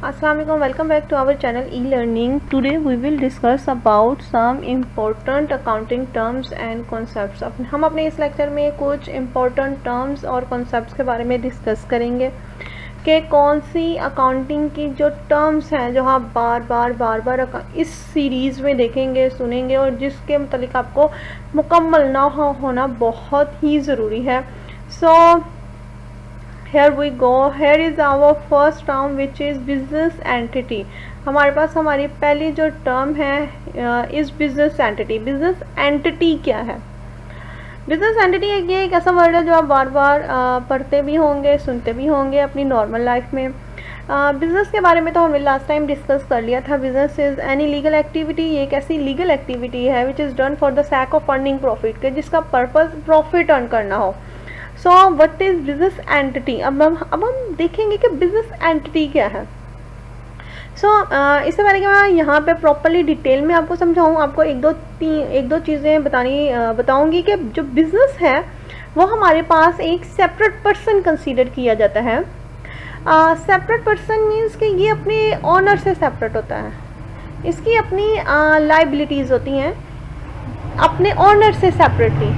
Assalamualaikum, welcome back to our channel e-learning. Today we will discuss about some important accounting terms and concepts. हम अपने इस lecture में कुछ important terms और concepts के बारे में डिस्कस करेंगे कि कौन सी अकाउंटिंग की जो टर्म्स हैं जो आप बार बार इस सीरीज़ में देखेंगे सुनेंगे और जिसके मतलब आपको मुकम्मल ना होना बहुत ही ज़रूरी है. सो here we go. Here is our first term which is business entity. हमारे पास हमारी पहली जो टर्म है इस बिजनेस एंटिटी. बिजनेस एंटिटी क्या है? बिजनेस एंटिटी एक ऐसा वर्ड है जो आप बार बार पढ़ते भी होंगे, सुनते भी होंगे अपनी नॉर्मल लाइफ में. बिजनेस के बारे में तो हमने लास्ट टाइम डिस्कस कर लिया था. Business is any legal activity. ये एक ऐसी लीगल एक्टिविटी है which is done for the sake of earning profit, के जिसका पर्पस प्रॉफिट अर्न करना हो. So what is business entity? अब हम देखेंगे कि बिजनेस एंटिटी क्या है. इससे पहले कि मैं यहाँ पे प्रॉपरली डिटेल में आपको समझाऊँ, आपको एक दो चीज़ें बताऊँगी कि जो बिजनेस है वो हमारे पास एक सेपरेट पर्सन कंसीडर किया जाता है. सेपरेट पर्सन मीन्स कि ये अपने ऑनर से सेपरेट होता है. इसकी अपनी लाइबिलिटीज़ होती हैं अपने ऑनर से सेपरेटली.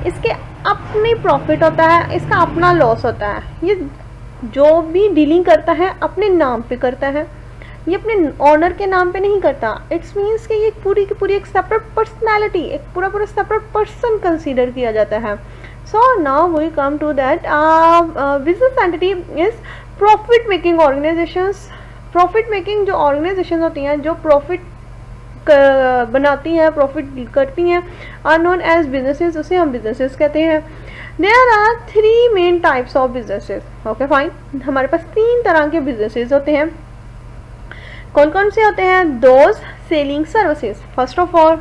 इसके अपनी प्रॉफिट होता है, इसका अपना लॉस होता है. ये जो भी डीलिंग करता है अपने नाम पे करता है, ये अपने ऑनर के नाम पे नहीं करता. इट्स मीन्स कि ये पूरी की पूरी एक सेपरेट पर्सनैलिटी, एक पूरा सेपरेट पर्सन कंसीडर किया जाता है. So now we come to that. Business entity is profit making organisations. Profit making जो ऑर्गेनाइजेशन होती हैं जो प्रॉफिट बनाती हैं, प्रॉफिट करती हैं, आर नोन एज बिजनेसेस. उसे हम बिजनेसेस कहते हैं. There are 3 main types of businesses. Okay fine. हमारे पास 3 तरह के बिजनेसेस होते हैं. कौन कौन से होते हैं? Those selling services. First of all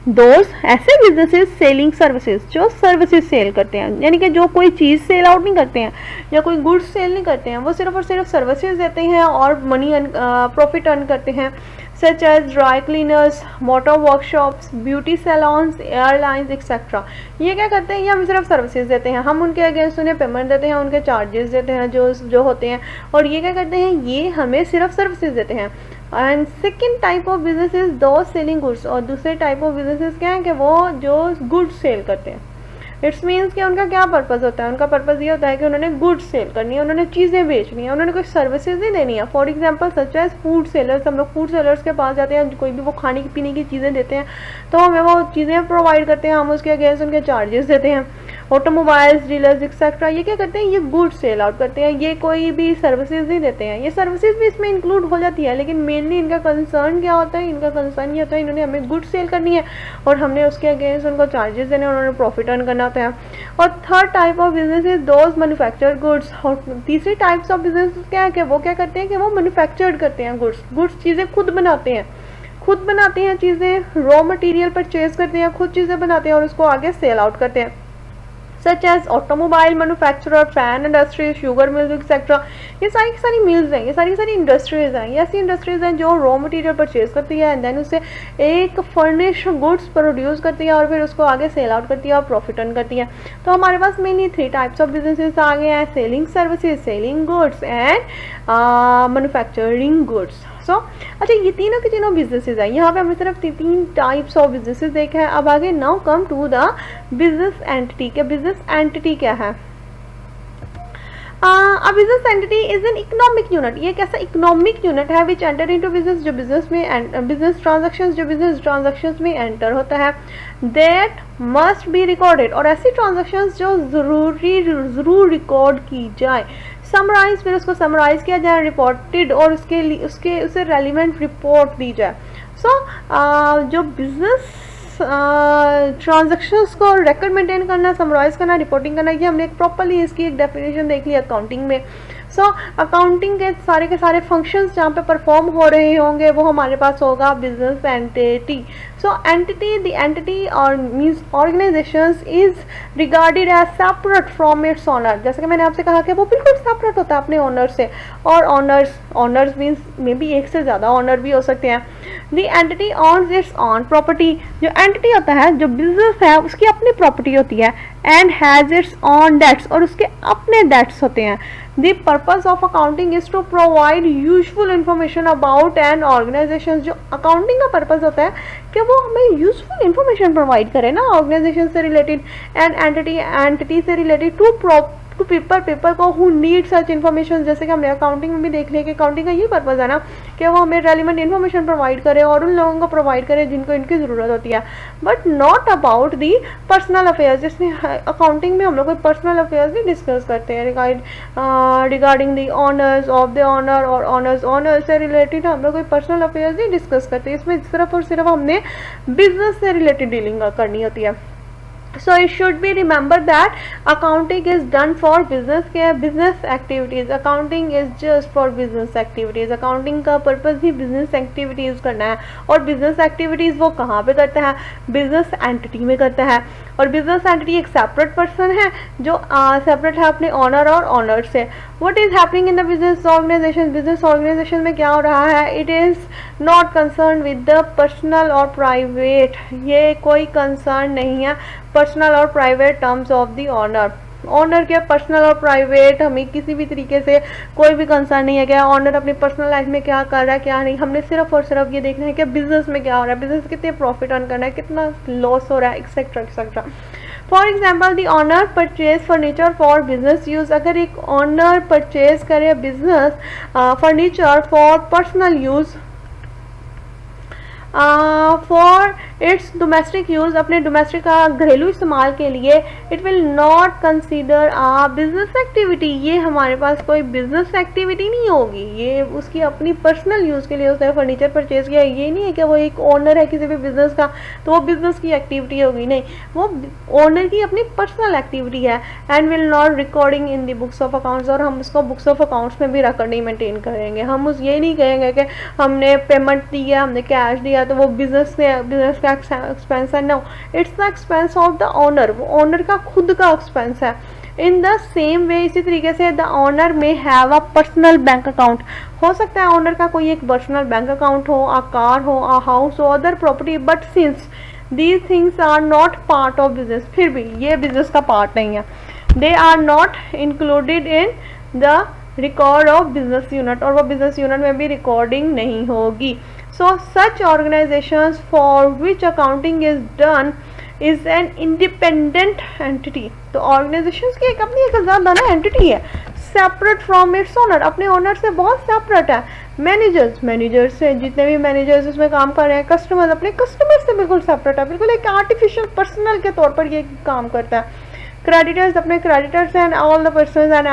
those ऐसे बिजनेसेस सेलिंग सर्विसेज जो सर्विसेज सेल करते हैं, यानी कि जो कोई चीज़ सेल आउट नहीं करते हैं या कोई गुड्स सेल नहीं करते हैं, वो सिर्फ और सिर्फ सर्विसेज देते हैं और मनी प्रॉफिट अर्न करते हैं. Such as dry cleaners, motor workshops, beauty salons, airlines etcetera. ये क्या करते हैं? ये हमें सिर्फ सर्विसेज देते हैं. हम उनके अगेंस्ट उन्हें पेमेंट देते हैं, उनके चार्जेस देते हैं जो होते हैं. और ये क्या करते हैं? ये हमें सिर्फ सर्विसेज देते हैं. And second type of business is those selling goods. और दूसरे टाइप ऑफ बिजनेसेस क्या है कि वो जो गुड्स सेल करते हैं. इट्स मीन्स कि उनका क्या पर्पस होता है? उनका पर्पस ये होता है कि उन्होंने गुड्स सेल करनी है, उन्होंने चीज़ें बेचनी है, उन्होंने कोई सर्विसेज नहीं देनी है. For example such as food sellers. हम लोग फूड सेलर्स के पास जाते हैं, कोई भी वो खाने पीने की चीज़ें देते हैं तो हमें वो चीज़ें प्रोवाइड करते हैं, हम उसके अगेंस्ट उनके चार्जेस देते हैं. ऑटोमोबाइल्स डीलर्स एक्सेट्रा ये क्या करते हैं? ये गुड्स सेल आउट करते हैं. ये कोई भी सर्विसेज नहीं देते हैं. ये सर्विसेज भी इसमें इंक्लूड हो जाती है, लेकिन मेनली इनका कंसर्न क्या होता है? इनका कंसर्न ये होता है इन्होंने हमें गुड्स सेल करनी है और हमने उसके अगेंस्ट उनको चार्जेस देने, उन्होंने प्रॉफिट अर्न करना होता है. और third type of business is those manufactured goods. और तीसरी टाइप्स ऑफ बिजनेस क्या है कि वो क्या करते हैं कि वो मैन्युफैक्चर्ड करते हैं गुड्स चीज़ें खुद बनाते हैं चीज़ें. रॉ मटेरियल परचेज करते हैं, खुद चीज़ें बनाते हैं और उसको आगे सेल आउट करते हैं. Such as automobile manufacturer, fan industry, sugar mills etcetera. ये सारी मिल्स हैं, ये सारी इंडस्ट्रीज हैं. ये ऐसी इंडस्ट्रीज हैं जो रॉ मटेरियल परचेज करती है एंड देन उससे एक फर्निश गुड्स प्रोड्यूस करती है और फिर उसको आगे सेल आउट करती है और प्रॉफिट अर्न करती है. तो हमारे पास मेनली 3 टाइप्स ऑफ बिजनेसेस आ गए हैं: selling services, selling goods and manufacturing goods. अच्छा, ये तीनों बिजनेसेस हैं. यहाँ पे हमने सिर्फ 3 टाइप्स ऑफ बिजनेसेस देखे हैं. अब आगे now come to the business entity. के बिजनेस एंटिटी क्या है? Business entity is an economic unit. ये एक ऐसा इकोनॉमिक यूनिट है विच एंटर इनटू बिजनेस, जो बिजनेस ट्रांजैक्शंस में एंटर होता है. That must be recorded. और ऐसी ट्रांजैक्शंस जो जरूर रिकॉर्ड की जाए. समराइज, फिर उसको समराइज किया जाए. रिपोर्टेड, और उसे रेलिवेंट रिपोर्ट दी जाए. जो बिजनेस ट्रांजैक्शंस को रिकॉर्ड मेंटेन करना, समराइज करना, रिपोर्टिंग करना, ये हमने प्रॉपरली इसकी एक डेफिनेशन देख ली अकाउंटिंग में. अकाउंटिंग के सारे फंक्शंस जहाँ पे परफॉर्म हो रहे होंगे वो हमारे पास होगा बिजनेस एंटिटी. द एंटिटी और means organisations is regarded as separate from its owner. जैसे कि मैंने आपसे कहा कि वो बिल्कुल सेपरेट होता है अपने ऑनर से. और ऑनर्स मीन्स मे बी एक से ज़्यादा ऑनर भी हो सकते हैं. The entity owns its own property. जो एंटिटी होता है, जो बिजनेस है, उसकी अपनी प्रॉपर्टी होती है. And has its own debts. और उसके अपने डेट्स होते हैं. The purpose of accounting is to provide useful information about an organisation. जो अकाउंटिंग का पर्पस होता है कि वो हमें यूजफुल इंफॉर्मेशन प्रोवाइड करे ना, ऑर्गेनाइजेशन से रिलेटेड एंड एंटिटी से रिलेटेड टू पीपल को हु नीड सच इन्फॉर्मेशन। जैसे कि हमने अकाउंटिंग में भी देख लिया कि अकाउंटिंग का ये पर्पस है ना कि वो हमें रेलिवेंट इन्फॉर्मेशन प्रोवाइड करे और उन लोगों को प्रोवाइड करे जिनको इनकी ज़रूरत होती है, but not about the personal affairs. जिसमें अकाउंटिंग में हम लोग कोई पर्सनल अफेयर्स नहीं डिस्कस करते हैं regarding the owners of the owner और ऑनर से रिलेटेड हम लोग कोई पर्सनल अफेयर्स नहीं डिस्कस करते। इसमें सिर्फ और सिर्फ हमने बिजनेस से रिलेटेड डीलिंग करनी होती है। So it should be remembered that accounting is done for business activities. Accounting is just for business activities. Accounting का पर्पस ही business activities करना है, और business activities वो कहाँ पे करता है, business entity में करता है। और business entity एक separate person है जो separate है अपने owner और owner से। What is happening in the business organization? Business organization में क्या हो रहा है? It is not concerned with the personal और private। ये कोई concern नहीं है पर्सनल और private terms of the owner. Owner के पर्सनल और प्राइवेट हमें किसी भी तरीके से कोई भी कंसर्न नहीं है कि ऑनर अपनी पर्सनल लाइफ में क्या कर रहा है क्या नहीं। हमने सिर्फ और सिर्फ ये देखना है कि बिजनेस में क्या हो रहा है, बिजनेस कितने प्रॉफिट अर्न करना है, कितना लॉस हो रहा है, etcetera etcetera. For example the owner purchase furniture for business use. अगर एक ऑनर परचेज करे business furniture for personal use for its domestic use, अपने डोमेस्टिक का घरेलू इस्तेमाल के लिए, it will not consider a business activity. ये हमारे पास कोई बिजनेस एक्टिविटी नहीं होगी, ये उसकी अपनी पर्सनल यूज़ के लिए उसने फर्नीचर परचेज किया। ये नहीं है कि वो एक ओनर है किसी भी बिजनेस का तो वो बिजनेस की एक्टिविटी होगी, नहीं, वो ओनर की अपनी पर्सनल एक्टिविटी है। And will not recording in the books of accounts, और हम उसको बुक्स ऑफ अकाउंट्स में भी रिकॉर्ड नहीं मेंटेन करेंगे। हम उस ये नहीं कहेंगे कि हमने पेमेंट दी है, हमने कैश दिया तो वो बिजनेस का एक्सपेंस है। No, it's the expense of the owner, वो ओनर का खुद का एक्सपेंस है। इन द सेम वे, इसी तरीके से द ओनर में have a personal bank account. हो सकता है ओनर का कोई एक पर्सनल बैंक अकाउंट हो, अ कार हो, अ हाउस हो, other property, but since these things are not part of business, फिर भी ये बिजनेस का पार्ट नहीं है, they are not included in the record of business unit, और वो बिजनेस यूनिट में भी रिकॉर्डिंग नहीं होगी। So such organizations for which accounting is done is an independent entity। तो organizations की एक अपनी एक आजादाना entity है, separate from its owner, अपने owner से बहुत separate है। मैनेजर्स से, जितने भी मैनेजर्स उसमें काम कर रहे हैं, कस्टमर्स अपने कस्टमर से बिल्कुल सेपरेट है, बिल्कुल एक आर्टिफिशियल पर्सनल के तौर पर ये काम करता है। क्रेडिटर्स अपने creditors and all the persons and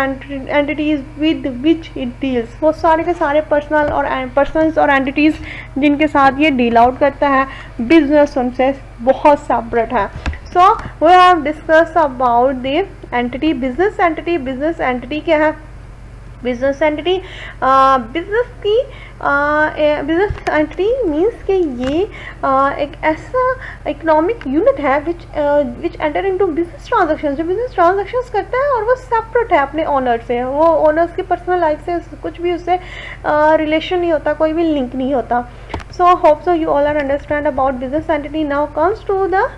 entities with which it deals, वो सारे के सारे पर्सनल्स और एंटिटीज़ जिनके साथ ये डील आउट करता है, बिजनेस उनसे बहुत सेपरेट है। So we have discuss about the entity, business entity क्या है? Business entity, business entity means कि ये एक ऐसा इकोनॉमिक यूनिट है which enter into business transactions, जो बिजनेस ट्रांजैक्शंस करता है और वो सेपरेट है अपने ओनर से। वो ओनर्स की पर्सनल लाइफ से कुछ भी उससे रिलेशन नहीं होता, कोई भी लिंक नहीं होता। So hope so you all are understand about business entity. Now comes to the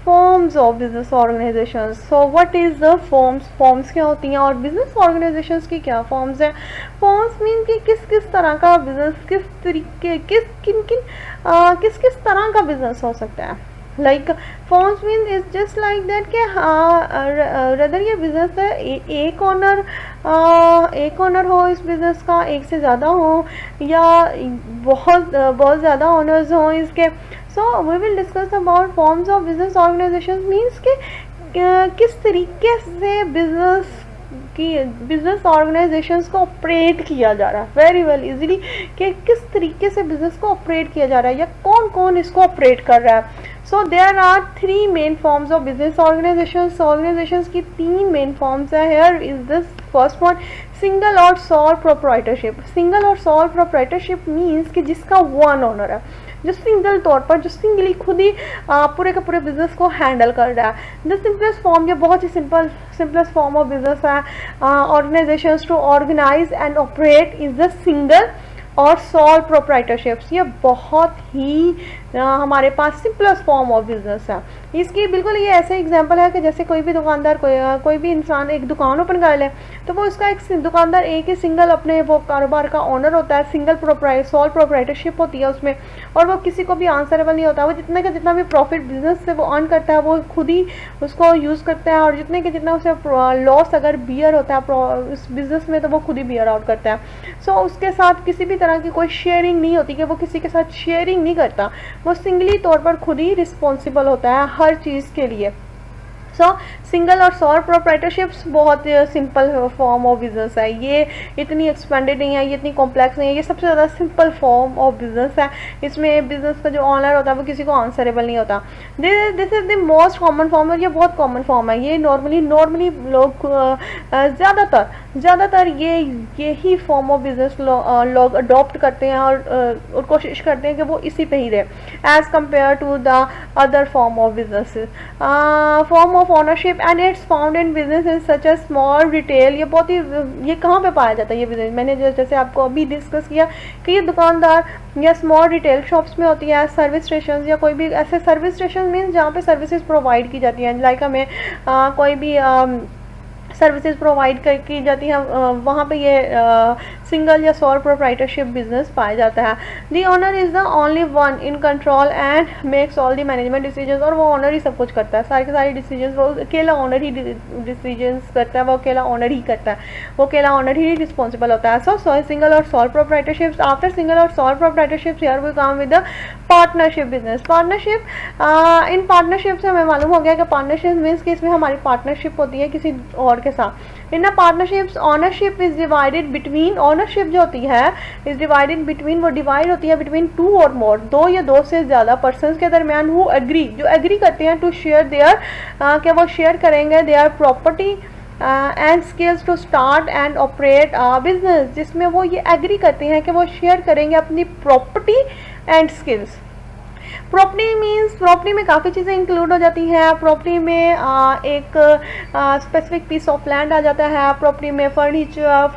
forms of business organisations. So what is the forms क्या होती हैं और बिजनेस ऑर्गेनाइजेशंस की क्या फॉर्म्स हैं? फॉर्म्स मीन कि किस तरह का बिजनेस, किस तरीके किस तरह का बिजनेस हो सकता है। Like forms mean is just like that कि रदर ये बिजनेस है एक ओनर हो इस बिजनेस का, एक से ज़्यादा हो, या बहुत ज़्यादा ओनर्स हों इसके। So we will discuss about forms of business organisation means के किस तरीके से बिजनेस ऑर्गेनाइजेशंस को ऑपरेट किया जा रहा है, वेरी वेल इजीली, कि किस तरीके से बिजनेस को ऑपरेट किया जा रहा है या कौन कौन इसको ऑपरेट कर रहा है। So there are 3 main forms of business organisations की 3 मेन फॉर्म्स है। Here is this first one, single और सॉल प्रोप्राइटरशिप। सिंगल और सॉल प्रोप्राइटरशिप मीन्स कि जिसका वन ओनर है, जो सिंगल तौर पर, जो सिंगली खुद ही पूरे के पूरे बिजनेस को हैंडल कर रहा है। द सिंपलेस्ट फॉर्म, ये बहुत ही सिंपलेस्ट फॉर्म ऑफ बिजनेस है। Organisations to organise and operate is the single और सॉल प्रोप्राइटरशिप्स, ये बहुत ही हमारे पास सिंपलेस्ट फॉर्म ऑफ बिजनेस है। इसकी बिल्कुल ये ऐसे एग्जांपल है कि जैसे कोई भी दुकानदार कोई भी इंसान एक दुकान ओपन कर ले, तो वो उसका एक दुकानदार एक ही सिंगल अपने वो कारोबार का ओनर होता है, सिंगल सॉल प्रोप्राइटरशिप होती है उसमें, और वो किसी को भी आंसरेबल नहीं होता। वो जितने का जितना भी प्रॉफिट बिजनेस से वो अर्न करता है वो खुद ही उसको यूज़ करता है, और जितने के जितना उसे लॉस अगर बियर होता है इस बिजनेस में तो वो खुद ही बियर आउट करता है। सो उसके साथ किसी भी तरह की कोई शेयरिंग नहीं होती, कि वो किसी के साथ शेयरिंग नहीं करता, वो सिंगली तौर पर खुद ही रिस्पॉन्सिबल होता है हर चीज़ के लिए। सो सिंगल और सॉल प्रोप्राइटरशिप्स बहुत सिंपल फॉर्म ऑफ बिजनेस है, ये इतनी एक्सपेंडेड नहीं है, ये इतनी कॉम्प्लेक्स नहीं है, ये सबसे ज़्यादा सिंपल फॉर्म ऑफ बिजनेस है। इसमें बिजनेस का जो ऑनर होता है वो किसी को आंसरेबल नहीं होता। This is the most common form, और ये बहुत कॉमन फॉर्म है। ये नॉर्मली लोग ज़्यादातर यही फॉर्म ऑफ बिजनेस लोग अडॉप्ट करते हैं और कोशिश करते हैं कि वो इसी पे ही रहे as compare to the other form of business. Form of ownership and its found in business such as small retail. ये कहाँ पे पाया जाता है ये बिजनेस? मैंने जैसे आपको अभी डिस्कस किया कि ये दुकानदार या स्मॉल रिटेल शॉप्स में होती है, सर्विस स्टेशन या कोई भी ऐसे सर्विस स्टेशन मीन्स जहाँ पे सर्विसेज प्रोवाइड की जाती हैं, लाइक हमें कोई भी सर्विसेज प्रोवाइड की जाती हैं, वहाँ पे ये सिंगल या सॉल प्रोप्राइटरशिप बिजनेस पाया जाता है। The owner is the only one in control and makes all the management decisions, और वो ओनर ही सब कुछ करता है, सारे के सारे डिसीजंस वो अकेला ओनर ही डिसीजंस करता है, वो अकेला ओनर ही करता है, वो अकेला ओनर ही रिस्पॉन्सिबल होता है। सो सिंगल और सॉल प्रोप्राइटरशिप्स, आफ्टर सिंगल और sole proprietorships here we come with the partnership business. Partnership, इन पार्टनरशिप से हमें मालूम हो गया कि पार्टनरशिप मीन्स कि इसमें हमारी पार्टनरशिप होती है किसी और के साथ। In partnerships ownership is divided between, ownership जो होती है इज डिवाइडेड बिटवीन, वो डिवाइड होती है बिटवीन टू और मोर, दो या दो से ज़्यादा पर्सनस के दरमियान, हु एग्री, जो एग्री करते हैं टू शेयर देयर, क्या वो शेयर करेंगे their property and skills to start and operate business, जिसमें वो ये एग्री करते हैं कि वो शेयर करेंगे अपनी property and skills. Property means property में काफ़ी चीज़ें इंक्लूड हो जाती हैं। प्रॉपर्टी में एक स्पेसिफिक पीस ऑफ लैंड आ जाता है, प्रॉपर्टी में फर्नीचर,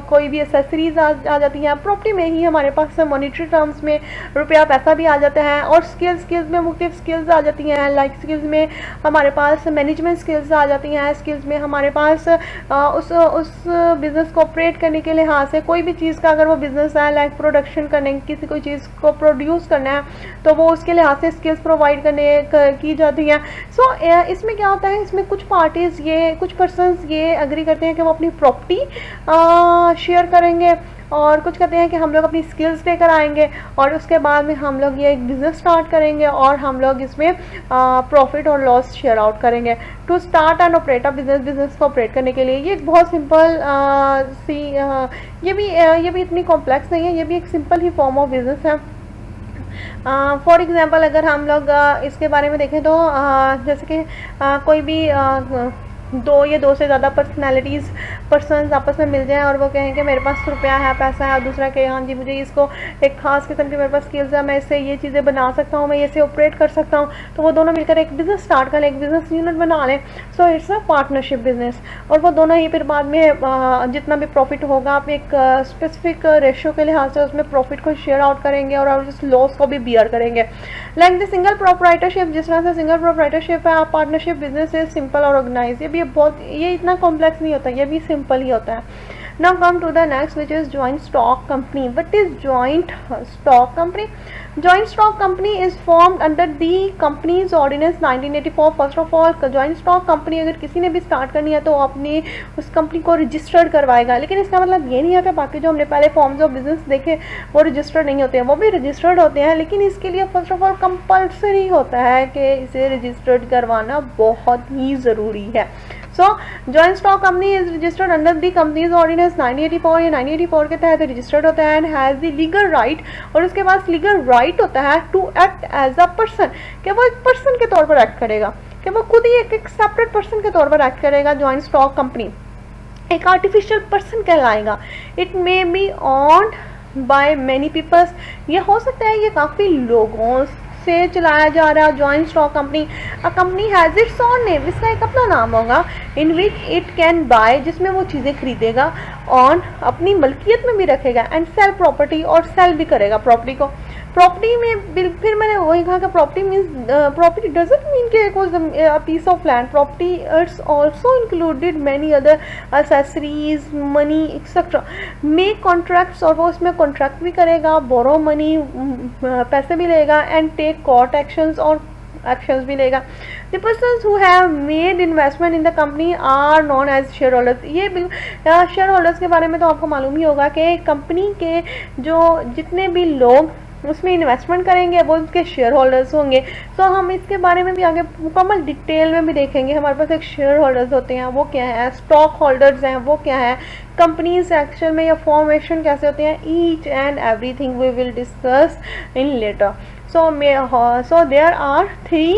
कोई भी एसेसरीज आ जाती हैं, प्रॉपर्टी में ही हमारे पास मॉनेटरी टर्म्स में रुपया पैसा भी आ जाता है, और स्किल्स में मुख्तलिफ स्किल्स आ जाती हैं। लाइक स्किल्स में हमारे पास मैनेजमेंट स्किल्स आ जाती हैं, स्किल्स में हमारे पास उस बिज़नेस को ऑपरेट करने के लिहाज से कोई भी चीज़ का अगर वो बिज़नेस है, लाइक प्रोडक्शन करने, किसी कोई चीज़ को प्रोड्यूस करना है, तो वो उसके लिहाज से स्किल्स प्रोवाइड की जाती हैं। सो इसमें क्या होता है, इसमें कुछ पार्टीज कुछ पर्सन्स ये एग्री करते हैं कि वो अपनी प्रॉपर्टी शेयर करेंगे, और कुछ कहते हैं कि हम लोग अपनी स्किल्स लेकर आएंगे और उसके बाद में हम लोग ये एक बिज़नेस स्टार्ट करेंगे और हम लोग इसमें प्रॉफिट और लॉस शेयर आउट करेंगे to start and operate a business को ऑपरेट करने के लिए। ये एक बहुत सिंपल ये भी इतनी कॉम्प्लेक्स नहीं है, ये भी एक simple he form of business है। फॉर एग्ज़ाम्पल अगर हम लोग इसके बारे में देखें तो जैसे कि कोई भी दो से ज़्यादा पर्सन्स आपस में मिल जाएं और वो कहें कि मेरे पास रुपया है, पैसा है, और दूसरा कहे हाँ जी मुझे इसको एक ख़ास किस्म की मेरे पास स्किल्स है, मैं इससे ये चीज़ें बना सकता हूँ, मैं इसे ऑपरेट कर सकता हूँ, तो वो दोनों मिलकर एक बिज़नेस स्टार्ट कर लें, एक बिज़नेस यूनिट बना लें। So it's a partnership business, और वो दोनों ही फिर बाद में जितना भी प्रॉफिट होगा आप एक स्पेसिफिक रेशियो के लिहाज से उसमें प्रॉफिट को शेयर आउट करेंगे और उस लॉस को भी बियर करेंगे। लाइक द सिंगल प्रोप्राइटरशिप, जिस तरह से सिंगल प्रोप्राइटरशिप है, पार्टनरशिप बिजनेस इज सिंपल और ऑर्गेनाइज। ये इतना कॉम्प्लेक्स नहीं होता, ये भी सिंपल ही होता है। Now come to the next, which is joint stock company. What is joint stock company? Joint stock company is formed under the Companies Ordinance 1984. First of all, joint stock company अगर किसी ने भी start करनी है तो अपनी उस company को रजिस्टर्ड करवाएगा, लेकिन इसका मतलब ये नहीं है कि बाकी जो हमने पहले फॉर्म्स ऑफ बिजनेस देखे वो रजिस्टर्ड नहीं होते हैं, वो भी रजिस्टर्ड होते हैं, लेकिन इसके लिए फर्स्ट ऑफ ऑल कंपल्सरी होता है कि इसे रजिस्टर्ड करवाना बहुत ही ज़रूरी है। So joint stock company is registered under the companies ordinance 1984, या 1984 के तहत रजिस्टर्ड होता है and has the legal right, और उसके पास लीगल राइट होता है to act as a person, कि वो एक पर्सन के तौर पर एक्ट करेगा, कि वो खुद ही एक सेपरेट पर्सन के तौर पर एक्ट करेगा। जॉइंट स्टॉक कंपनी एक आर्टिफिशियल पर्सन कहलाएगा। It may be owned by many peoples, ये हो सकता है ये काफ़ी लोगों से चलाया जा रहा है joint stock company. A company has its own name, इसका एक अपना नाम होगा, इन विच इट कैन बाय, जिसमें वो चीज़ें खरीदेगा, ऑन अपनी मलकियत में भी रखेगा, एंड सेल प्रॉपर्टी, और सेल भी करेगा प्रॉपर्टी को। प्रॉपर्टी में फिर मैंने वही कहा कि property means property doesn't mean कि it was a piece of land. Property it's also included many other accessories, money etcetera. Make contracts, और वो उसमें कॉन्ट्रैक्ट भी करेगा, बोरो मनी पैसे भी लेगा, एंड टेक कोर्ट एक्शंस, और एक्शंस भी लेगा। The persons who have made investment in the company are known as shareholders. ये शेयर होल्डर्स के बारे में तो आपको मालूम ही होगा कि कंपनी के जो जितने भी लोग उसमें इन्वेस्टमेंट करेंगे वो उसके शेयर होल्डर्स होंगे। तो हम इसके बारे में भी आगे मुकम्मल डिटेल में भी देखेंगे। हमारे पास एक शेयर होल्डर्स होते हैं, वो क्या है, स्टॉक होल्डर्स हैं, वो क्या है, कंपनी सेक्शन में या फॉर्मेशन कैसे होते हैं, each and everything we will discuss in later. So there are three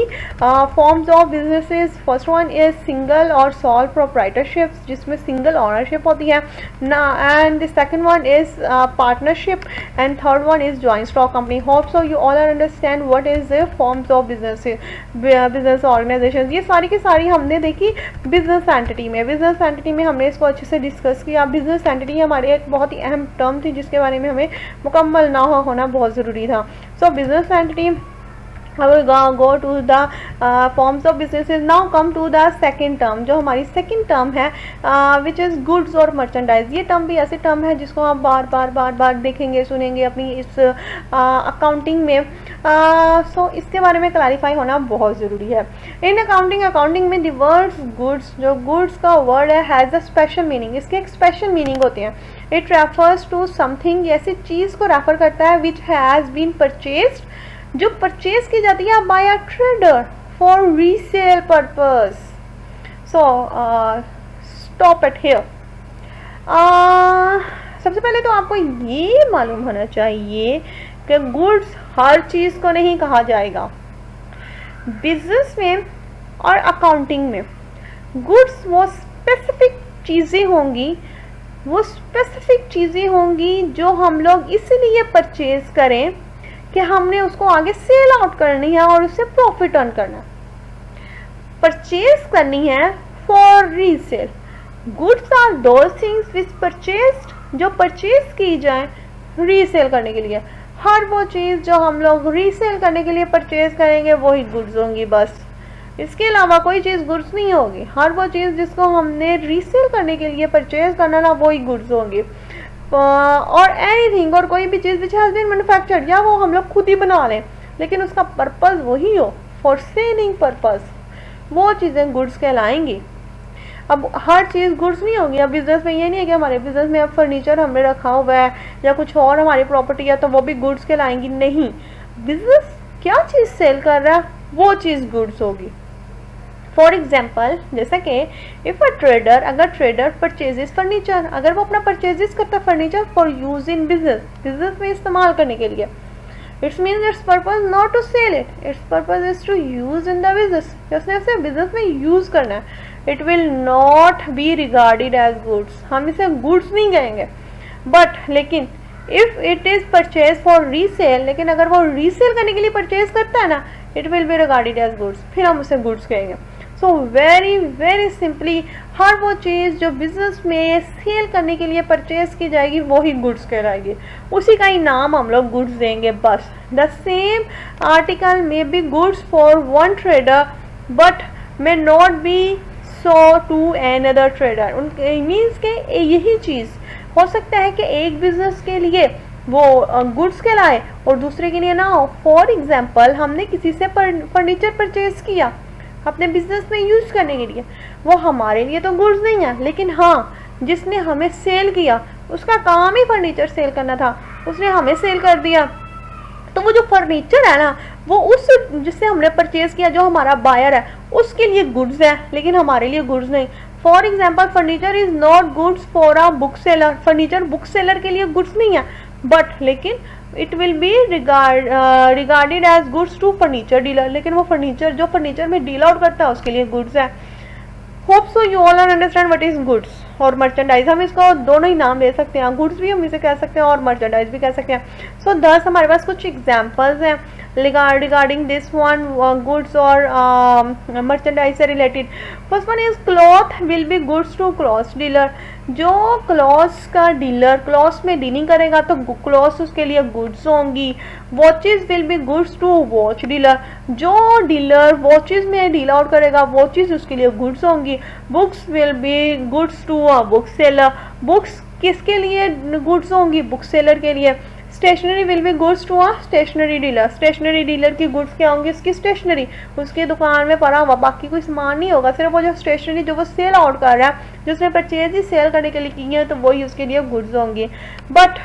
forms of businesses. First one is single or sole proprietorships, जिसमें single ownership होती है ना, and the second one is partnership, and third one is joint stock company. Hope so you all understand what is the forms of business organizations. ये सारी की सारी हमने देखी business entity में। business entity में हमने इसको अच्छे से डिस्कस किया। business entity हमारी एक बहुत ही अहम टर्म थी जिसके बारे में हमें मुकम्मल ना होना बहुत ज़रूरी था। So business entity, I will go to the forms of businesses. Now come to the second term, जो हमारी second term है, which is goods और merchandise. ये term भी ऐसे term है जिसको आप बार बार देखेंगे सुनेंगे अपनी इस accounting में। so इसके बारे में clarify होना बहुत ज़रूरी है। In accounting में the words goods, जो goods का word है, has a special meaning. इसके एक special meaning होते हैं। It refers to something, ऐसी चीज़ को refer करता है which has been purchased, जो परचेज की जाती है by a trader for resale purpose. So stop at here. सबसे पहले तो आपको ये मालूम होना चाहिए कि गुड्स हर चीज़ को नहीं कहा जाएगा। बिजनेस में और अकाउंटिंग में गुड्स वो स्पेसिफिक चीज़ें होंगी, वो स्पेसिफिक चीज़ें होंगी जो हम लोग इसलिए परचेज करें कि हमने उसको आगे सेल आउट करनी है और उससे प्रॉफिट अर्न करना है। परचेज करनी है for resale. Goods are those things which purchased, जो परचेज की जाए रीसेल करने के लिए। हर वो चीज़ जो हम लोग रीसेल करने के लिए परचेज करेंगे वही गुड्स होंगी बस। इसके अलावा कोई चीज़ गुड्स नहीं होगी। हर वो चीज़ जिसको हमने रीसेल करने के लिए परचेज करना ना वही गुड्स होंगी। और एनीथिंग, और कोई भी चीज़ विच हैज़ बीन मैन्युफैक्चर्ड, या वो हम लोग खुद ही बना लें लेकिन उसका पर्पज़ वही हो, फॉर सेलिंग पर्पज़, वो चीज़ें गुड्स कहलाएंगी। अब हर चीज़ गुड्स नहीं होगी। अब बिज़नेस में ये नहीं है कि हमारे बिज़नेस में अब फर्नीचर हमने रखा हुआ है या कुछ और हमारी प्रॉपर्टी है तो वो भी गुड्स कहलाएंगी, नहीं। बिज़नेस क्या चीज़ सेल कर रहा है वो चीज़ गुड्स होगी। फॉर एग्जाम्पल, जैसा कि इफ़ अ ट्रेडर, अगर ट्रेडर परचेजेस फर्नीचर, अगर वो अपना परचेजेस करता है furniture for use in business, business में इस्तेमाल करने के लिए, it's means it's purpose not to sell it, it's purpose is to use in the business, उसने इसे बिजनेस में यूज करना है। It will not be regarded as goods, हम इसे गुड्स नहीं कहेंगे। बट लेकिन if it is purchase for resale, लेकिन अगर वो रीसेल करने के लिए परचेज करता है ना, it will be regarded as goods, फिर हम उसे गुड्स कहेंगे। सो वेरी सिंपली, हर वो चीज़ जो बिजनेस में सेल करने के लिए परचेज की जाएगी वही गुड्स कहलाएगी, उसी का ही नाम हम लोग गुड्स देंगे बस। The same article may be goods for one trader but may not be so to another trader. उनके मीन्स के यही चीज़ हो सकता है कि एक बिजनेस के लिए वो गुड्स कहलाए और दूसरे के लिए ना हो। फॉर एग्जाम्पल, हमने किसी से फर्नीचर परचेज किया अपने बिजनेस में यूज करने के लिए, वो हमारे लिए तो गुड्स नहीं है, लेकिन हाँ जिसने हमें सेल किया उसका काम ही फर्नीचर सेल करना था, उसने हमें सेल कर दिया, तो वो जो फर्नीचर है ना वो उस जिससे हमने परचेज किया, जो हमारा बायर है, उसके लिए गुड्स है लेकिन हमारे लिए गुड्स नहीं। For example, furniture is not goods for a book seller, furniture book seller के लिए गुड्स नहीं है, बट लेकिन it will be regarded as goods to furniture dealer, लेकिन वो फर्नीचर जो फर्नीचर में डील आउट करता है उसके लिए गुड्स है। Hope so you all are understand what is goods और मर्चेंडाइज। हम इसको दोनों ही नाम दे सकते हैं, गुड्स भी हम इसे कह सकते हैं और मर्चेंडाइज भी कह सकते हैं। सो दस हमारे पास कुछ एग्जाम्पल्स हैं regarding this one, goods or merchandise से related. First one is cloth will be goods to cloth dealer. जो क्लॉथ्स का डीलर क्लॉथ्स में डीलिंग करेगा तो क्लॉथ्स उसके लिए गुड्स होंगी. Watches will be goods to watch dealer. जो डीलर वॉचेस में डील आउट करेगा वॉचेस उसके लिए गुड्स होंगी. Books will be goods to a book seller. Books किसके लिए गुड्स होंगी? बुक सेलर के लिए. Stationery will be goods to a stationery dealer. Stationery dealer की गुड्स क्या होंगी? उसकी स्टेशनरी, उसकी दुकान में पड़ा हुआ बाकी कोई सामान नहीं होगा, सिर्फ वो जो स्टेशनरी जो वो सेल आउट कर रहा है, जो उसने परचेज ही सेल करने के लिए की है, तो वही उसके लिए गुड्स होंगी. बट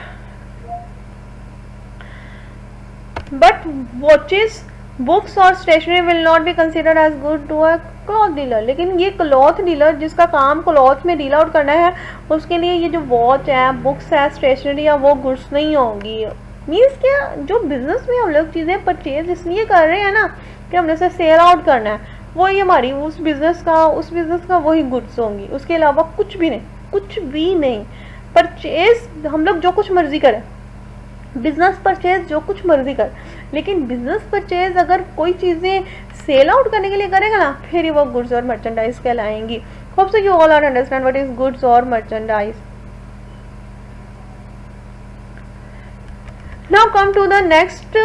वॉचेस, बुक्स और stationery will not be considered as good to a cloth dealer. लेकिन ये क्लॉथ डीलर जिसका काम क्लॉथ में डील आउट करना है, उसके लिए ये जो वॉच है, बुक्स है, स्टेशनरी है, वो गुड्स नहीं होंगी. मीन्स क्या, जो बिजनेस में हम लोग चीज़ें परचेज इसलिए कर रहे हैं ना कि हमने उसे सेल आउट करना है, वही हमारी उस बिज़नेस का वही गुड्स होंगी. उसके अलावा कुछ भी नहीं, कुछ भी नहीं. परचेज हम लोग जो कुछ मर्जी करें, बिजनेस परचेज जो कुछ मर्जी कर, लेकिन बिजनेस परचेज अगर कोई चीज़ें सेल आउट करने के लिए करेगा ना, फिर वो गुड्स और मर्चेंडाइज कहलाएंगी. Hope so you all are understand what is goods और merchandise. Now come to the next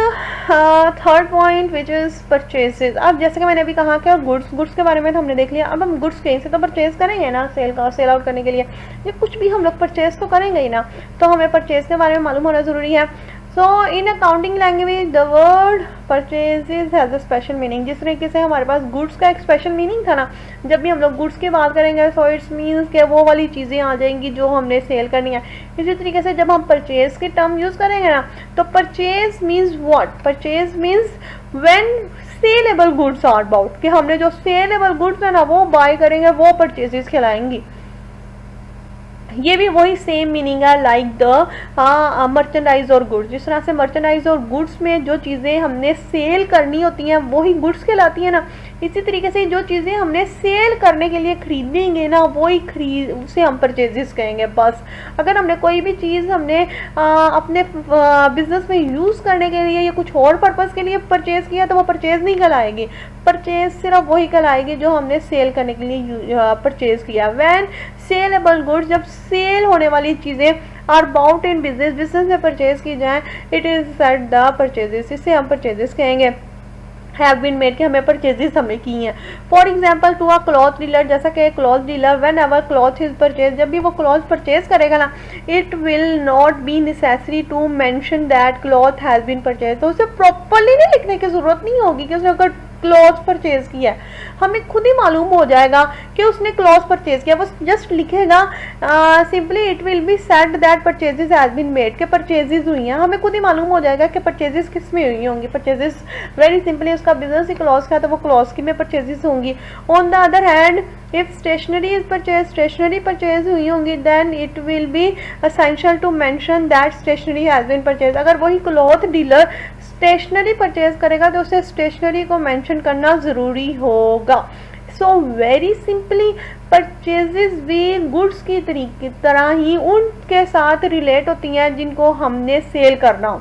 third point which is purchases. अब जैसे कि मैंने अभी कहा कि गुड्स के बारे में तो हमने देख लिया. अब हम गुड्स कहीं से तो परचेज करेंगे ना, सेल आउट करने के लिए. ये कुछ भी हम लोग परचेज तो करेंगे ही ना, तो हमें परचेज के बारे में मालूम होना ज़रूरी है. So in accounting language the word purchases has a special meaning. जिस तरीके से हमारे पास गुड्स का एक स्पेशल मीनिंग था ना, जब भी हम लोग गुड्स की बात करेंगे सो इट्स मीन्स कि वो वाली चीज़ें आ जाएंगी जो हमने सेल करनी है. इसी तरीके से जब हम परचेज के टर्म यूज़ करेंगे ना, तो purchase means what? Purchase means when saleable goods are about, कि हमने जो सेलेबल गुड्स है ना वो बाय करेंगे, वो परचेजेस कहलाएंगी. ये भी वही सेम मीनिंग है लाइक द मर्चेंडाइज और गुड्स. जिस तरह से मर्चेंडाइज और गुड्स में जो चीज़ें हमने सेल करनी होती हैं वही गुड्स कहलाती है ना, इसी तरीके से जो चीज़ें हमने सेल करने के लिए खरीदेंगे ना, वही उसे हम परचेजेस कहेंगे. बस अगर हमने कोई भी चीज़ हमने अपने बिजनेस में यूज़ करने के लिए या कुछ और पर्पज़ के लिए परचेज किया, तो वो परचेज नहीं कहलाएगी. परचेज सिर्फ वही कहलाएगी जो हमने सेल करने के लिए परचेज किया. व्हेन सेलेबल गुड्स, जब सेल होने वाली चीज़ें आर बाउट इन बिजनेस में परचेज की जाए, it is said the purchases. इससे हम परचेजेस कहेंगे. हैव बीन मेड, कि हमें परचेजेस हमने की हैं. For example to a cloth dealer, जैसा कि cloth dealer whenever cloth is purchase, जब भी वो क्लॉथ परचेज करेगा ना, it will not be necessary to mention that cloth has been purchase. तो उसे प्रॉपरली नहीं लिखने की जरूरत नहीं होगी कि उसने अगर क्लॉथ परचेज किया है, हमें खुद ही मालूम हो जाएगा कि उसने क्लॉथ परचेज किया. बस जस्ट लिखेगा simply it will be said that purchases has been made, के परचेजेस हुई हैं. हमें खुद ही मालूम हो जाएगा कि परचेजेस किस में हुई होंगी. परचेजेस वेरी सिंपली, उसका बिजनेस ही क्लॉथ का है तो वो क्लॉथ की में परचेजेस होंगी. On the other hand if stationery is purchase, stationery purchase हुई होंगी, then it will be essential to mention that stationery has been purchase. अगर वही क्लॉथ डीलर स्टेशनरी परचेज करेगा तो उसे स्टेशनरी को मेंशन करना ज़रूरी होगा. सो वेरी सिंपली परचेजेस भी गुड्स की तरह ही उनके साथ रिलेट होती हैं जिनको हमने सेल करना हो.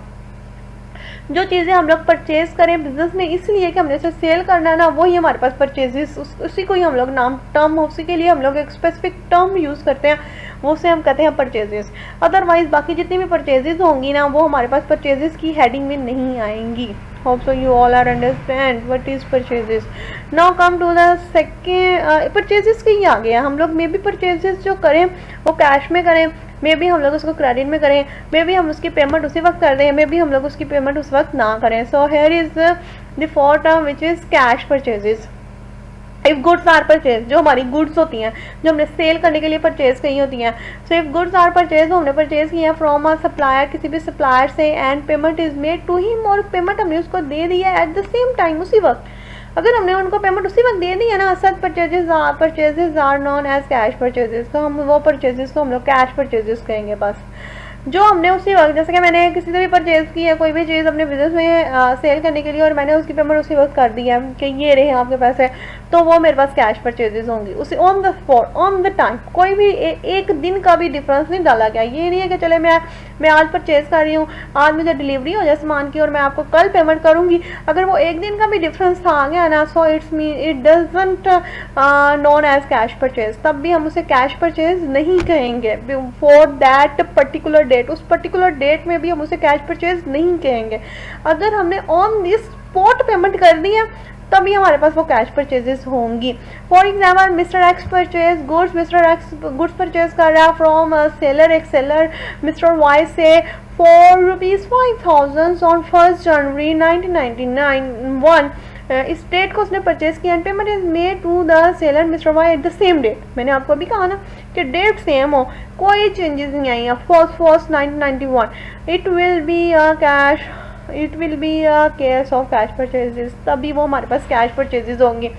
जो चीज़ें हम लोग परचेज करें बिजनेस में इसलिए कि हमने उसे सेल करना है ना, वही हमारे पास परचेजेस, उसी को ही हम लोग नाम टर्म, उसी के लिए हम लोग एक स्पेसिफिक टर्म यूज़ करते हैं, वो से हम कहते हैं परचेजेस. अदरवाइज बाकी जितनी भी परचेजेस होंगी ना, वो हमारे पास परचेजेस की हेडिंग में नहीं आएंगी. Hope so you all are understand what is purchases. Now come to the second. Purchases कहीं आ गया. हम लोग मे बी परचेजेस जो करें वो कैश में करें, मे बी हम लोग उसको क्रेडिट में करें, मे बी हम उसकी पेमेंट उसी वक्त कर दें, मे बी हम लोग उसकी पेमेंट उस वक्त ना करें. So here is the fourth term which is cash purchases. If goods are purchase, जो हमारी गुड्स होती हैं जो हमने सेल करने के लिए परचेज की होती हैं. So if goods are purchase, हमने परचेज किया फ्रॉम अ सप्लायर, किसी भी सप्लायर से, and payment is made to him, और पेमेंट हमने उसको दे दी है एट द सेम टाइम, उसी वक्त. अगर हमने उनको पेमेंट उसी वक्त दे दी है ना, such purchases are known as cash purchases. तो हम वो परचेजेस को हम लोग कैश परचेजेस कहेंगे. बस जो हमने उसी वक्त, जैसे कि मैंने किसी से भी परचेज़ की है कोई भी चीज़ अपने बिजनेस में सेल करने के लिए, और मैंने उसकी पेमेंट उसी वक्त कर दी है कि ये रहे आपके पैसे, तो वो मेरे पास कैश परचेजेस होंगी उसी on the spot on the time. कोई भी एक दिन का भी डिफरेंस नहीं डाला गया। ये नहीं है कि चले मैं आज परचेज कर रही हूँ, आज मुझे डिलीवरी हो जाए सामान की और मैं आपको कल पेमेंट करूँगी। अगर वो एक दिन का भी डिफरेंस था आ गया ना, so it doesn't known as cash purchase, तब भी हम उसे कैश परचेज नहीं कहेंगे फॉर दैट पर्टिकुलर डेट। उस पर्टिकुलर डेट में भी हम उसे कैश परचेज नहीं कहेंगे। अगर हमने ऑन दिस स्पॉट पेमेंट कर दी है तभी हमारे पास वो कैश परचेजेस होंगी। For example mister X purchase goods, mister X goods purchase कर रहा है फ्रॉम सेलर, एक सेलर मिस्टर वाई से फॉर ₹5,000 ऑन 1 जनवरी 1991। इस डेट को उसने परचेज किया and payment is made to the seller mister Y at the same date. मैंने आपको अभी कहा ना कि डेट सेम हो, कोई चेंजेस नहीं आई है। First 1991 it will be a case of cash purchases, तभी वो हमारे पास कैश परचेजेस होंगे।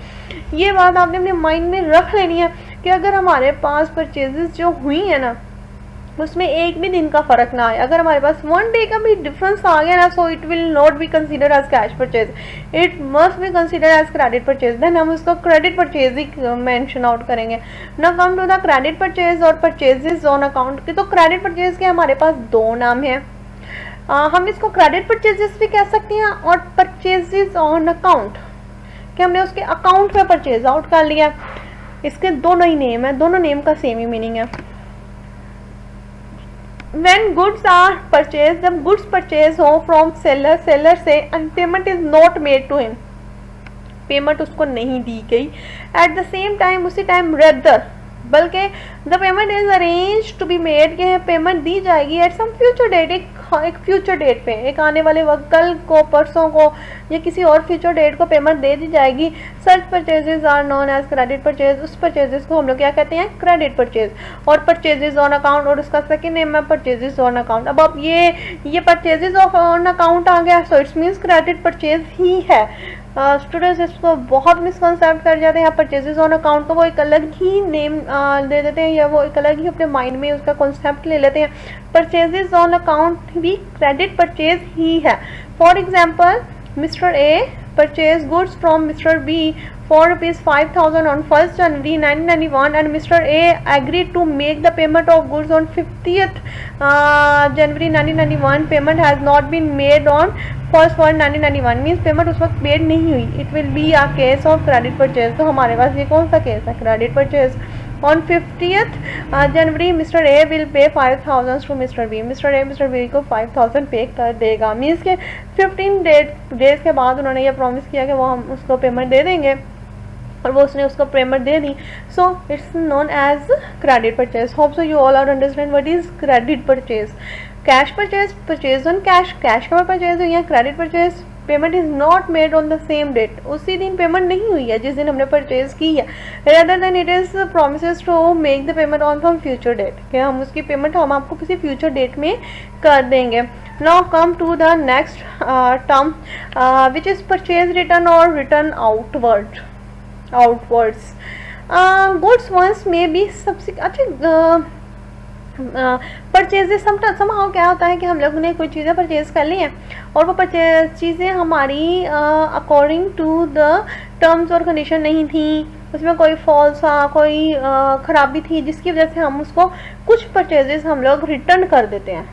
ये बात आपने अपने माइंड में रख लेनी है कि अगर हमारे पास परचेजेस जो हुई है ना उसमें एक भी दिन का फर्क ना आए, अगर हमारे पास 1 डे का भी डिफरेंस आ गया ना, so it will not be consider as cash purchase, it must be consider as credit purchase. Then हम उसको क्रेडिट परचेज ही मेंशन आउट करेंगे। Now come to the credit purchase और परचेजेस ऑन अकाउंट के। तो क्रेडिट परचेज के हमारे पास दो नाम है, हम इसको क्रेडिट परचेजेस भी कह सकते हैं और परचेजेस ऑन अकाउंट, कि हमने उसके अकाउंट पे परचेज आउट कर लिया। इसके दोनों ही नेम है, दोनों नेम का सेम ही मीनिंग है। When goods are purchased, जब गुड्स परचेज हो फ्रॉम सेलर, सेलर से and payment is not made to him, payment उसको नहीं दी गई एट द सेम टाइम, उसी टाइम रेदर, बल्कि the payment is arrange to be made, के पेमेंट दी जाएगी एट सम फ्यूचर डेट, एक फ्यूचर डेट पे, एक आने वाले वक्त, कल को, परसों को या किसी और फ्यूचर डेट को पेमेंट दे दी जाएगी। Such purchases are known as credit purchase, उस परचेजेस को हम लोग क्या कहते हैं, क्रेडिट परचेज। और परचेजेस ऑन अकाउंट, और उसका सेकंड नेम है परचेजेस ऑन अकाउंट। अब आप ये परचेजेस ऑन अकाउंट आ गया, so it's means credit purchase ही है। स्टूडेंट्स इसको बहुत मिसकंसेप्ट कर जाते हैं। परचेजेस ऑन अकाउंट को वो एक अलग ही नेम दे देते हैं, या वो एक अलग ही अपने माइंड में उसका कॉन्सेप्ट ले लेते हैं। परचेजेस ऑन अकाउंट भी क्रेडिट परचेज ही है। For example mister A purchase goods from mister B for ₹5,000 on 1st January 1991 and Mr. A agreed to make the payment of goods on 50th January 1991. Payment has not been made on 1st 1991, means payment उस वक्त paid नहीं हुई। It will be a case of credit purchase. तो हमारे पास ये कौन सा case है, credit purchase. On 50th January Mr. A will pay 5,000 to Mr. B. Mr. B को 5,000 पे कर देगा, मीन्स के 15 डेज के बाद उन्होंने ये प्रॉमिस किया कि वो हम उसको पेमेंट दे देंगे और वो उसने उसको पेमेंट दे दी। So it's known as credit purchase. Hope so you all are understand what is credit purchase. Cash purchase, purchase on cash, cash का परचेज हुई है। Credit purchase, payment is not made on the same date, उसी दिन payment नहीं हुई है जिस दिन हमने परचेज की है। Rather than it is promises to make the payment on from future date, कि हम उसकी पेमेंट हम आपको किसी फ्यूचर डेट में कर देंगे। Now come to the next term which is purchase return और रिटर्न आउटवर्ड्स। गुड्स वंस में भी सबसे अच्छा परचेजेस समहाउ क्या होता है कि हम लोग ने कोई चीज़ें परचेज कर ली हैं और वो परचेज चीज़ें हमारी अकॉर्डिंग टू द टर्म्स और कंडीशन नहीं थी, उसमें कोई फॉल्ट था, कोई ख़राबी थी, जिसकी वजह से हम उसको कुछ परचेजेस हम लोग रिटर्न कर देते हैं।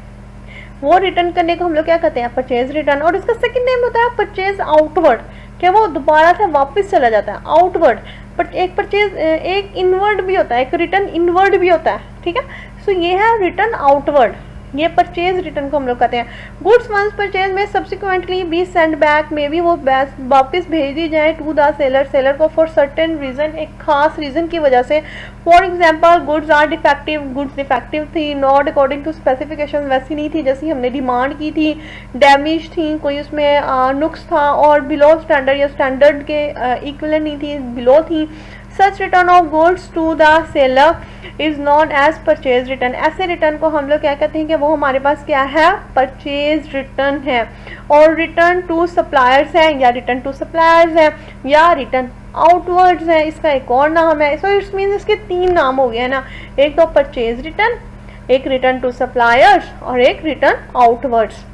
वो रिटर्न करने को हम लोग क्या कहते हैं, परचेज रिटर्न। और इसका सेकंड नेम होता है परचेज आउटवर्ड, कि वो दोबारा से वापस चला जाता है, आउटवर्ड। बट एक परचेज एक इनवर्ड भी होता है, एक रिटर्न इनवर्ड भी होता है, ठीक है। सो ये है रिटर्न आउटवर्ड, ये परचेज रिटर्न को हम लोग कहते हैं। Goods once purchase may subsequently be send back, में भी वो वापस भेज दी जाए टू द सेलर, सेलर को फॉर सर्टेन रीजन, एक खास रीजन की वजह से। For example goods are defective, goods defective थी, नॉट अकॉर्डिंग टू स्पेसिफिकेशन, वैसी नहीं थी जैसी हमने डिमांड की थी, डैमेज थी, कोई उसमें नुक्स था, और बिलो स्टैंडर्ड या स्टैंडर्ड के इक्वल नहीं थी, बिलो थी। Such return of goods to the seller is known as purchase return. ऐसे रिटर्न को हम लोग क्या कहते हैं कि वो हमारे पास क्या है, परचेज रिटर्न है। और रिटर्न टू सप्लायर्स है, या रिटर्न टू सप्लायर्स है, या रिटर्न आउटवर्ड्स है, इसका एक और नाम है। सो इट्स मीन्स इसके तीन नाम हो गए ना, एक तो परचेज रिटर्न, एक रिटर्न टू सप्लायर्स और एक रिटर्न आउटवर्ड्स।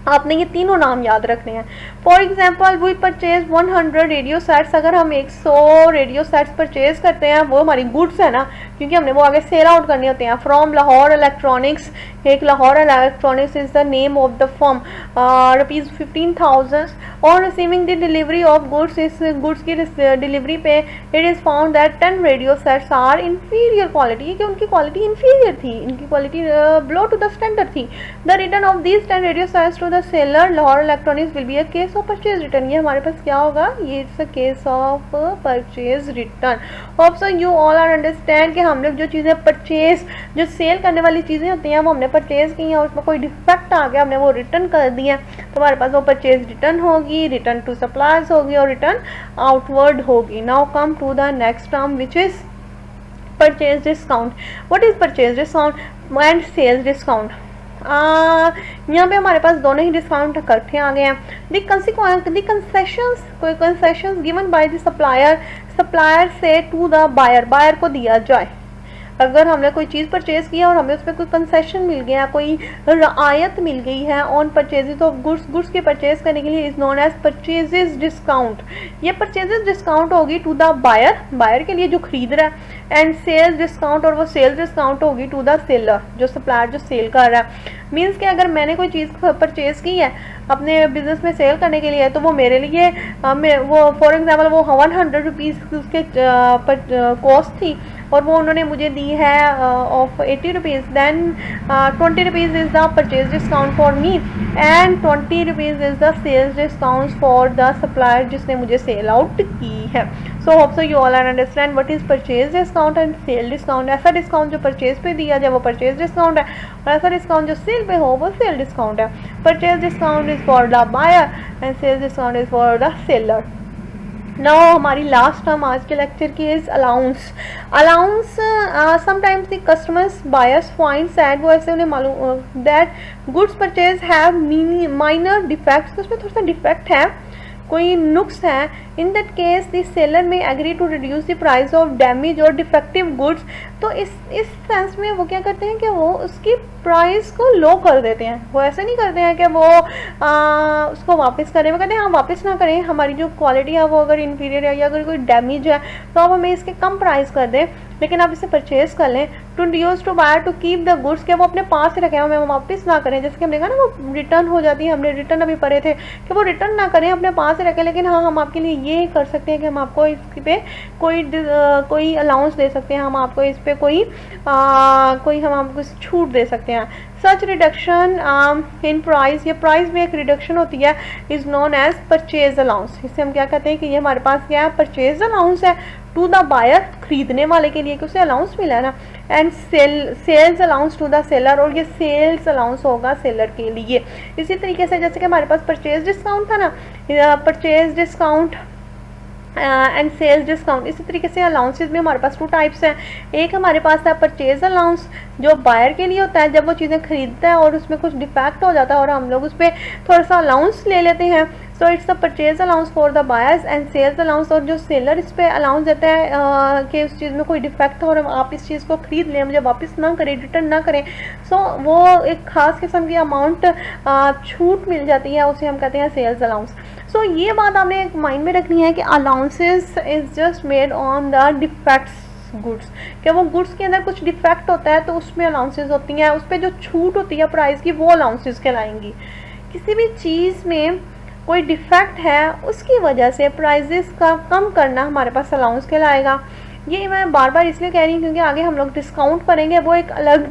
आपने ये तीनों नाम याद रखने हैं। For example we purchase 100 radio sets, अगर हम 100 रेडियो सेट्स परचेज करते हैं, वो हमारी गुड्स है ना, क्योंकि हमने वो आगे सेल आउट करने होते हैं। फ्रॉम लाहौर इलेक्ट्रॉनिक्स, एक Lahore electronics is the name of the firm, ₹15,000 और receiving the delivery of goods, इस गुड्स की डिलीवरी पे it is found that 10 radio sets are inferior quality, कि उनकी क्वालिटी इंफीरियर थी, इनकी quality below to the standard थी। The return of these 10 radio sets to the seller Lahore electronics will be a case of purchase return. ये हमारे पास क्या होगा, ये it's a case of purchase return. Hope so you all are understand कि हम लोग जो चीज़ें परचेज, जो सेल करने वाली चीज़ें होती हैं, वो हमने परचेज की हैं और उसमें कोई डिफेक्ट आ गया, हमने वो रिटर्न कर दिया, तो हमारे पास वो परचेज रिटर्न होगी, रिटर्न टू सप्लायर्स होगी और रिटर्न आउटवर्ड होगी। Now come to the next term which is purchase discount. What is purchase discount and sales discount? यहाँ पे हमारे पास दोनों ही डिस्काउंट इकट्ठे आ गए हैं। द कंसेशंस, कोई concessions given by the supplier से टू द बायर, बायर को दिया जाए। अगर हमने कोई चीज़ परचेज किया और हमें उस पर कोई कंसेशन मिल गया, कोई रियायत मिल गई है on purchases of goods, goods के परचेज करने के लिए, is known as purchases discount. ये परचेजेस डिस्काउंट होगी टू द बायर, बायर के लिए जो खरीद रहा है, एंड सेल्स डिस्काउंट, और वो सेल्स डिस्काउंट होगी टू द सेलर, जो सप्लायर जो सेल कर रहा है। मीन्स कि अगर मैंने कोई चीज़ परचेज की है अपने बिजनेस में सेल करने के लिए, तो वो मेरे लिए वो फॉर एग्जाम्पल वो 100 रुपीज़ उसके कॉस्ट थी और वो उन्होंने मुझे दी है of 80 rupees, then 20 rupees is the purchase discount for me and 20 rupees is the sales discount for the supplier जिसने मुझे सेल आउट की है। So hope so you all are understand what is purchase discount and sale discount. ऐसा discount जो purchase पे दिया जाए वो परचेज डिस्काउंट है, और ऐसा डिस्काउंट जो सेल पे हो वो सेल डिस्काउंट है। Purchase discount is for the buyer and sale discount is for the seller. Now हमारी लास्ट टर्म आज के लेक्चर की is allowance. Allowance sometimes the customers buyers find said, वो ऐसे उन्हें मालूम that goods purchase have minor defects, उसमें थोड़ा सा डिफेक्ट है, कोई नुक्स है। In that case the seller may agree to reduce the price of damage और डिफेक्टिव गुड्स। तो इस सेंस में वो क्या करते हैं कि वो उसकी प्राइस को लो कर देते हैं। वो ऐसे नहीं करते हैं कि वो उसको वापस करें, वो कहते हैं हाँ वापस ना करें, हमारी जो क्वालिटी है वो अगर इन्फीरियर है या अगर कोई डैमेज है तो आप हमें इसके कम प्राइस कर दें, लेकिन आप इसे परचेज कर लें। To use to buyer to keep the goods, के वो अपने पास ही रखें, हमें वापस ना करें। जैसे कि हमने कहा ना वो रिटर्न हो जाती है, हमने रिटर्न अभी पढ़े थे कि वो रिटर्न ना करें, अपने पास ही रखें। लेकिन हाँ हम आपके लिए ये कर सकते हैं कि हम आपको इस पे कोई अलाउंस दे सकते हैं, हम आपको इस पे कोई हम आपको छूट दे सकते हैं। सच रिडक्शन इन प्राइस, ये प्राइस में एक रिडक्शन होती है, is known as purchase allowance. इससे हम क्या कहते हैं कि ये हमारे पास क्या है, परचेज अलाउंस है टू द बायर, खरीदने वाले के लिए कि उसे अलाउंस मिला है ना, and sales allowance to the seller, और ये सेल्स अलाउंस होगा सेलर के लिए। इसी तरीके से जैसे कि हमारे पास परचेज डिस्काउंट था ना, purchase discount and sales discount, इसी तरीके से अलाउंसेस में हमारे पास 2 टाइप्स हैं। एक हमारे पास है परचेज अलाउंस जो बायर के लिए होता है, जब वो चीज़ें खरीदता है और उसमें कुछ डिफेक्ट हो जाता है और हम लोग उस पर थोड़ा सा अलाउंस ले लेते हैं, so it's the purchase allowance for the buyers and sales allowance. और जो सेलर इस पर अलाउंस देता है कि उस चीज़ में कोई डिफेक्ट हो और आप इस चीज़ को खरीद लें, मुझे वापस ना करें, रिटर्न ना करें, सो वो एक ख़ास किस्म की अमाउंट छूट मिल जाती है, उसे हम कहते हैं सेल्स अलाउंस। सो ये बात आपने एक माइंड में रखनी है कि allowances is just made on the defects goods, कि वो गुड्स के अंदर कुछ डिफेक्ट होता है तो उसमें अलाउंसेस होती हैं, उस पर जो छूट होती है प्राइस की वो अलाउंसेस कहलाएंगी। किसी भी चीज़ में कोई डिफेक्ट है उसकी वजह से प्राइजेस का कम करना हमारे पास अलाउंस कहलाएगा। ये मैं बार बार इसलिए कह रही हूँ क्योंकि आगे हम लोग डिस्काउंट पढ़ेंगे, वो एक अलग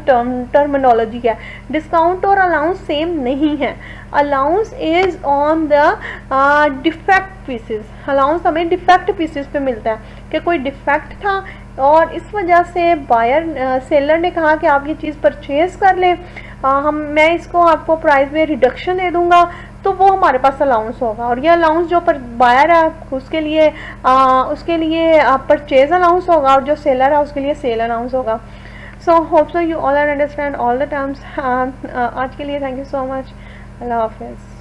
टर्मिनोलॉजी है। डिस्काउंट और अलाउंस सेम नहीं है। Allowance is on the defect pieces, allowance हमें डिफेक्ट पीसेस पे मिलता है कि कोई डिफेक्ट था और इस वजह से बायर सेलर ने कहा कि आप ये चीज़ परचेज कर लें, मैं इसको आपको प्राइस में रिडक्शन दे दूंगा, तो वो हमारे पास अलाउंस होगा। और ये अलाउंस जो बायर है उसके लिए परचेज अलाउंस होगा और जो सेलर है उसके लिए सेल अलाउंस होगा। So hope so you all are understand all the terms. आज के लिए थैंक यू सो मच। अल्लाह हाफिज़।